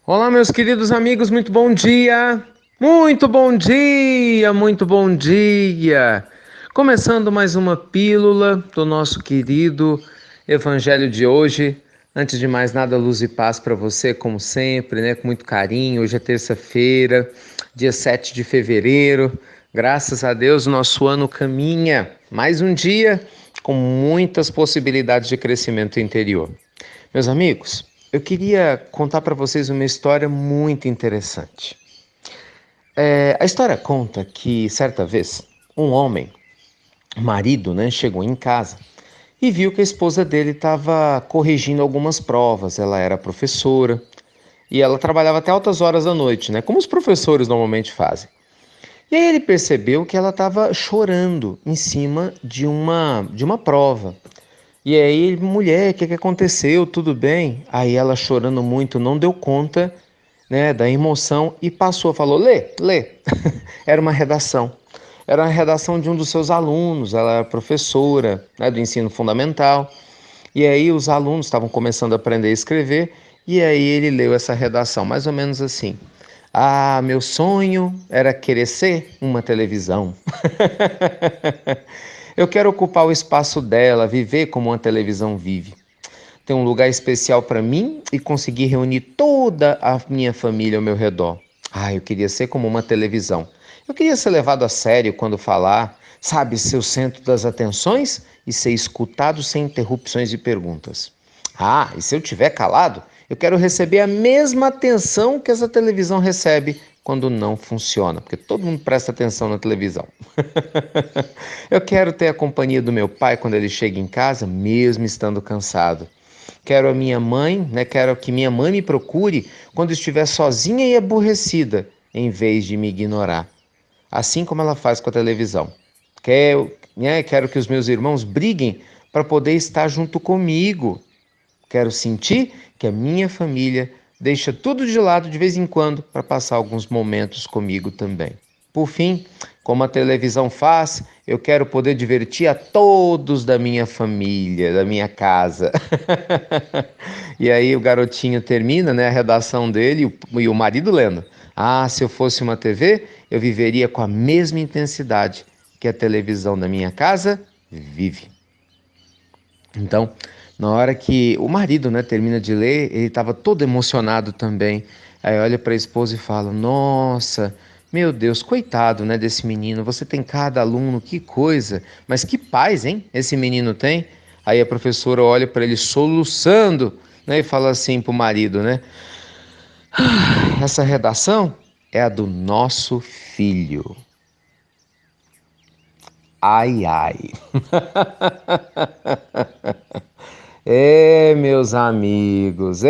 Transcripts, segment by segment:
Olá, meus queridos amigos, muito bom dia! Muito bom dia, muito bom dia! Começando mais uma pílula do nosso querido Evangelho de hoje. Antes de mais nada, luz e paz para você, como sempre, né? Com muito carinho. Hoje é terça-feira, dia 7 de fevereiro. Graças a Deus, o nosso ano caminha. Mais um dia com muitas possibilidades de crescimento interior. Meus amigos, eu queria contar para vocês uma história muito interessante. A história conta que, certa vez, um homem, marido, né, chegou em casa e viu que a esposa dele estava corrigindo algumas provas. Ela era professora e ela trabalhava até altas horas da noite, né, como os professores normalmente fazem. E aí ele percebeu que ela estava chorando em cima de uma prova. E aí, mulher, o que aconteceu? Tudo bem? Aí ela chorando muito, não deu conta, né, da emoção e passou, falou, lê. Era uma redação. Era uma redação de um dos seus alunos, ela era professora, né, do ensino fundamental. E aí os alunos estavam começando a aprender a escrever e aí ele leu essa redação, mais ou menos assim. Ah, meu sonho era querer ser uma televisão. Eu quero ocupar o espaço dela, viver como uma televisão vive. Ter um lugar especial para mim e conseguir reunir toda a minha família ao meu redor. Ah, eu queria ser como uma televisão. Eu queria ser levado a sério quando falar, sabe, ser o centro das atenções e ser escutado sem interrupções de perguntas. Ah, e se eu tiver calado, eu quero receber a mesma atenção que essa televisão recebe quando não funciona, porque todo mundo presta atenção na televisão. Eu quero ter a companhia do meu pai quando ele chega em casa, mesmo estando cansado. Quero a minha mãe, né? Quero que minha mãe me procure quando estiver sozinha e aborrecida, em vez de me ignorar. Assim como ela faz com a televisão. Quero que os meus irmãos briguem para poder estar junto comigo. Quero sentir que a minha família deixa tudo de lado de vez em quando para passar alguns momentos comigo também. Por fim, como a televisão faz, eu quero poder divertir a todos da minha família, da minha casa. E aí o garotinho termina, né, a redação dele e o marido lendo. Ah, se eu fosse uma TV, eu viveria com a mesma intensidade que a televisão da minha casa vive. Então, na hora que o marido, né, termina de ler, ele estava todo emocionado também. Aí olha para a esposa e fala: Nossa, meu Deus, coitado, né, desse menino. Você tem cada aluno, que coisa. Mas que paz, hein? Esse menino tem. Aí a professora olha para ele soluçando, né, e fala assim para o marido, né? Essa redação é a do nosso filho. Ai, ai. Meus amigos.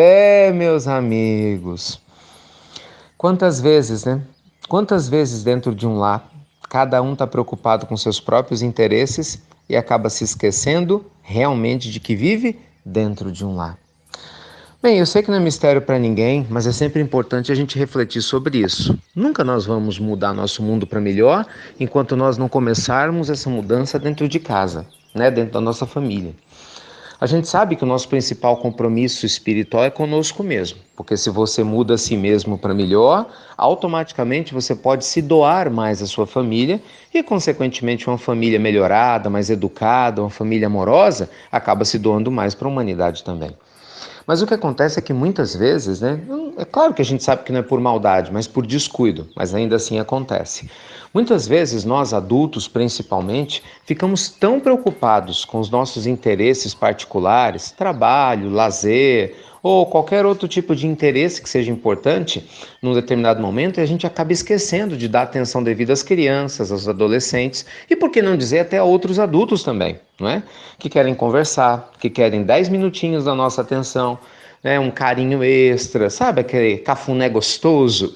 Quantas vezes, né? Quantas vezes dentro de um lar, cada um está preocupado com seus próprios interesses e acaba se esquecendo realmente de que vive dentro de um lar. Bem, eu sei que não é mistério para ninguém, mas é sempre importante a gente refletir sobre isso. Nunca nós vamos mudar nosso mundo para melhor enquanto nós não começarmos essa mudança dentro de casa, né? Dentro da nossa família. A gente sabe que o nosso principal compromisso espiritual é conosco mesmo, porque se você muda a si mesmo para melhor, automaticamente você pode se doar mais à sua família e, consequentemente, uma família melhorada, mais educada, uma família amorosa, acaba se doando mais para a humanidade também. Mas o que acontece é que muitas vezes, né? É claro que a gente sabe que não é por maldade, mas por descuido, mas ainda assim acontece. Muitas vezes nós adultos, principalmente, ficamos tão preocupados com os nossos interesses particulares, trabalho, lazer ou qualquer outro tipo de interesse que seja importante num determinado momento, e a gente acaba esquecendo de dar atenção devida às crianças, aos adolescentes e, por que não dizer, até a outros adultos também, não é? Que querem conversar, que querem 10 minutinhos da nossa atenção, né? Um carinho extra, sabe aquele cafuné gostoso?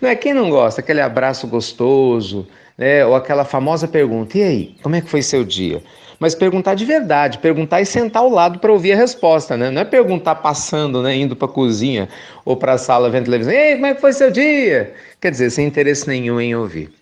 Não é? Quem não gosta? Aquele abraço gostoso, né? Ou aquela famosa pergunta, e aí, como é que foi seu dia? Mas perguntar de verdade, perguntar e sentar ao lado para ouvir a resposta, né? Não é perguntar passando, né? Indo para a cozinha ou para a sala vendo televisão, ei, como é que foi seu dia? Quer dizer, sem interesse nenhum em ouvir.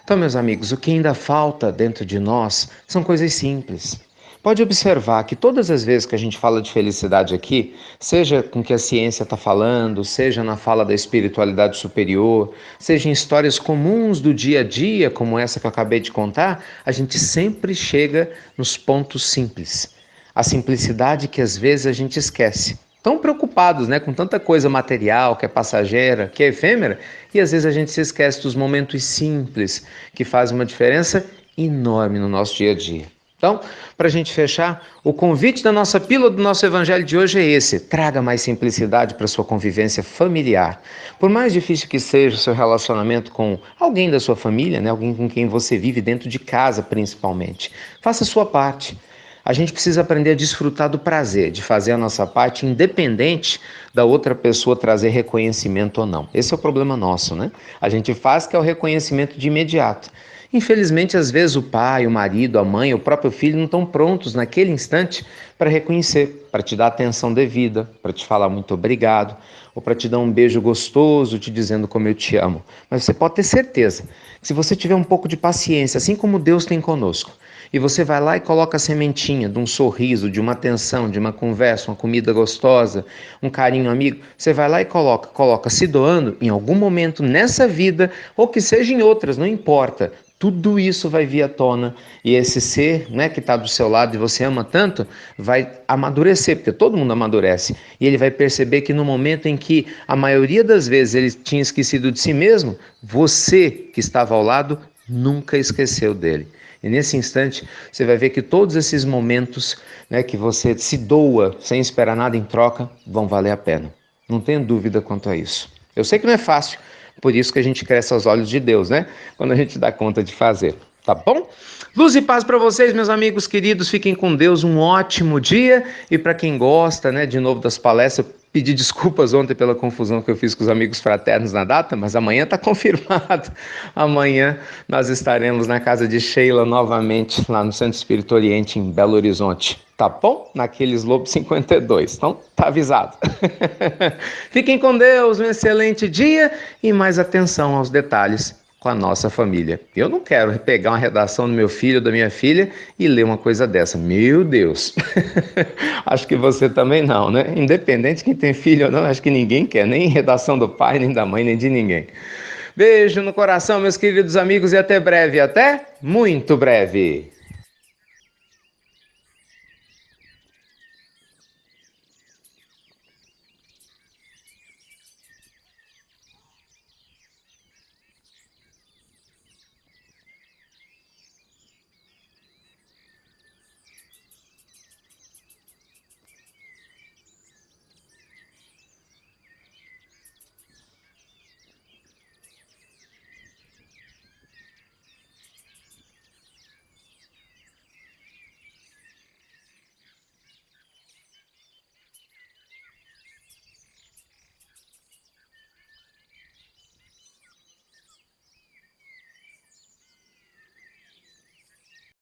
Então, meus amigos, o que ainda falta dentro de nós são coisas simples. Pode observar que todas as vezes que a gente fala de felicidade aqui, seja com que a ciência está falando, seja na fala da espiritualidade superior, seja em histórias comuns do dia a dia, como essa que eu acabei de contar, a gente sempre chega nos pontos simples. A simplicidade que às vezes a gente esquece. Tão preocupados, né, com tanta coisa material, que é passageira, que é efêmera, e às vezes a gente se esquece dos momentos simples, que fazem uma diferença enorme no nosso dia a dia. Então, para a gente fechar, o convite da nossa pílula do nosso evangelho de hoje é esse: traga mais simplicidade para a sua convivência familiar. Por mais difícil que seja o seu relacionamento com alguém da sua família, né, alguém com quem você vive dentro de casa principalmente, faça a sua parte. A gente precisa aprender a desfrutar do prazer de fazer a nossa parte, independente da outra pessoa trazer reconhecimento ou não. Esse é o problema nosso, né? A gente faz que é o reconhecimento de imediato. Infelizmente, às vezes o pai, o marido, a mãe, o próprio filho não estão prontos naquele instante para reconhecer, para te dar atenção devida, para te falar muito obrigado, ou para te dar um beijo gostoso, te dizendo como eu te amo. Mas você pode ter certeza que se você tiver um pouco de paciência, assim como Deus tem conosco, e você vai lá e coloca a sementinha de um sorriso, de uma atenção, de uma conversa, uma comida gostosa, um carinho amigo, você vai lá e coloca se doando em algum momento nessa vida, ou que seja em outras, não importa. Tudo isso vai vir à tona e esse ser, né, que está do seu lado e você ama tanto, vai amadurecer, porque todo mundo amadurece. E ele vai perceber que no momento em que a maioria das vezes ele tinha esquecido de si mesmo, você que estava ao lado nunca esqueceu dele. E nesse instante você vai ver que todos esses momentos, né, que você se doa sem esperar nada em troca vão valer a pena. Não tenha dúvida quanto a isso. Eu sei que não é fácil. Por isso que a gente cresce aos olhos de Deus, né? Quando a gente dá conta de fazer, tá bom? Luz e paz para vocês, meus amigos queridos. Fiquem com Deus, um ótimo dia. E para quem gosta, né, de novo das palestras, pedi desculpas ontem pela confusão que eu fiz com os amigos fraternos na data, mas amanhã está confirmado. Amanhã nós estaremos na casa de Sheila novamente, lá no Centro Espírita Oriente, em Belo Horizonte. Tá bom? Naqueles Lobo 52. Então, tá avisado. Fiquem com Deus, um excelente dia e mais atenção aos detalhes com a nossa família. Eu não quero pegar uma redação do meu filho ou da minha filha e ler uma coisa dessa. Meu Deus! Acho que você também não, né? Independente de quem tem filho ou não, acho que ninguém quer, nem redação do pai, nem da mãe, nem de ninguém. Beijo no coração, meus queridos amigos, e até breve, até muito breve!